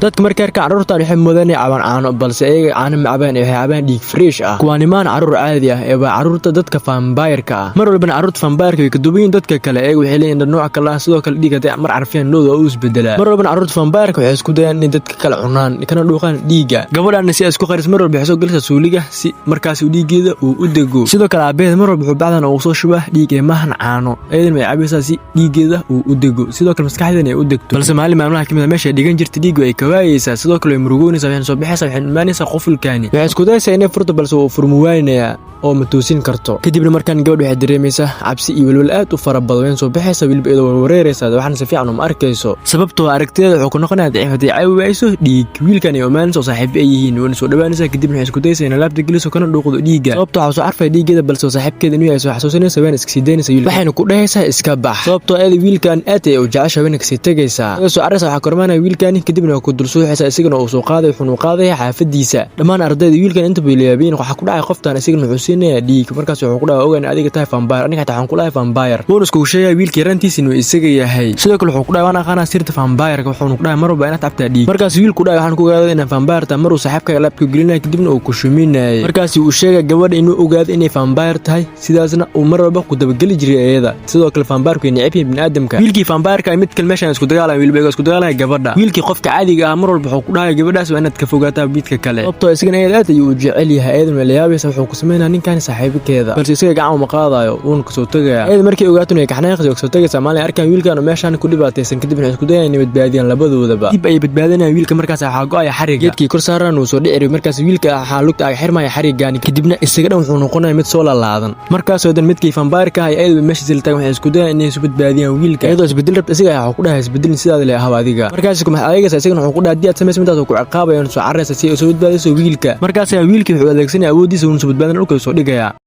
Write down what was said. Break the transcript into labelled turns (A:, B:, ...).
A: dadka markay arkaan carruurtan waxay moodaan inay cabaan caano balse ayaga caano ma cabaan waxay cabaan dhiig fresh ah kuwaani maan carruur caadi ah ee waa carruurta dadka vampire-ka ah mar walbana carruurta vampire-ka way ka duwan yihiin dadka kale ayaga waxay leeyihiin nooc kale ah sidoo kale dhiig haday mar carfiyaan looda oo isbedelaa mar walbana carruurta vampire-ka waxay isku dayaan in dadka kale cunaan kana dhuuqaan dhiiga gabadhan si isku qaris mar walba waxay soo galaysaa suuliga si markaas uu dhiigeeda uu u dego sidoo kale aabeed mar walba wuxuu bacdan oo soo shubaa dhiig ee maahan caano aydan way cabaysaa si dhiigeeda uu u dego sidoo kale maskaxdeena ay u degto balse maalmaha kamid meesha dhigan jirta dhiig way ka waayaysaa sidoo kale way murugoonaysaa waxay soo bixaysaa waxay imaanaysaa qofulkaani waxay isku dayaysaa inay furto balse uu furmuwaynaya oo ma toosin karto kadibna markaan gabadhu waxay dareemaysaa cabsi iyo walwal aad u fara badan soo bixaysaa wilba iyadoo wareeraysaa waxaana si fiican uma arkayso sababtoo aragtideeda wuxuu ku noqonayaa daciif haddii ay waayso dhiig wiilkan iyo maalinta oo saaxiib ay yihiin wana soo dhawaanaysaa kadibna waxay isku dayaysaa inay laabta geliso kana dhuuqdo dhiiga sababtoo waxaa soo carfaya dhiigeeda balse saaxiibkeeda inuu yahay soo xasuusinaysa waan iska sii daynaysa wiil waxayna ku dhahaysaa iska bax sababtoo ayada wiilkan aad ay u jeceshahay wana kasii tegaysaa soo carraysa waxaa kormaanaya wiilkani kadibna ku dul suuxaysaa isagana uu soo qaaday wuxuuna qaadaya xaafadiisa dhammaan ardayda wiilkan inta bay leeyaabeen waxa ku dhacay qoftan isagana wuxuu siinaya dhiig markaas wuxuu ku dhahay ogaan adiga tahay vampire aniga taa waxaan ku dhahay vampire wuxuu isku sheegay wiilkii rantiisa inuu isaga yahay sidoo kale wuxuu ku dhahay waan aqaana sirta vampire-ka wuxuu ku dhahay mar walba inaad tabtaa dhiig markaas wiilku dhahay waxaan ku ogaaday inaan vampire tahay maruu saaxiibka laabka gelinay kadibna uu ku shuminay markaas uu sheegay gabadha inuu ogaado inay vampire tahay sidaasna uu mar walba ku dabageli jiray ayada sidoo kale vampire-ku inay neceb yihiin bini'aadamka wiilkii vampire-ka mid kale meeshan isku dagaalamay wiilba isku dagaalamay gabadha wiilkii qofka caadiga ah mar walba wuxuu ku dhahay gabadhaas waa inaad ka fogaataa midka kale sababtoo isagana aad ayuu u jecel yahay ayadan ma leeyaabeysa wuxuu ku sameeynaa ninkan saaxiibkeeda balse isaga gacan uma qaadayo uuna kasoo tagaya ayada markii ogaato inay kaxnaaqayso kasoo tagaysaa maalin arkaan wiilkan meeshan ku dhibaataysan kadibna isku dayayaan inay badbaadiyaan labadoodaba dib ay badbaadinayaan wiilka markaas waxaa go'aya xariga geedkii kor saaran uu soo dhicir markaas wiilka waxaa lugta ay xirmaya xarigaani kadibna isaga dhan wuxuu noqonayaa mid soo laalaadan markaas oo dan midkii vampire-ka ah ayada meesha siltaan waxay isku dayayaan inay isu badbaadiyaan wiilka ayadoo isbedel rabta isaga waxa ku dhahay isbedelin sidaad leeyahay adiga markaas kuma adeegaysa isagana wuxuu ku dhahay hadii aad samayso midaas ku ciqaabayaan soo carraysa si ay soo badbaadiso wiilka markaas wiilkii wuxuu adeegsanaya awoodiisa uu soo badbaadin dhulka soo dhigaya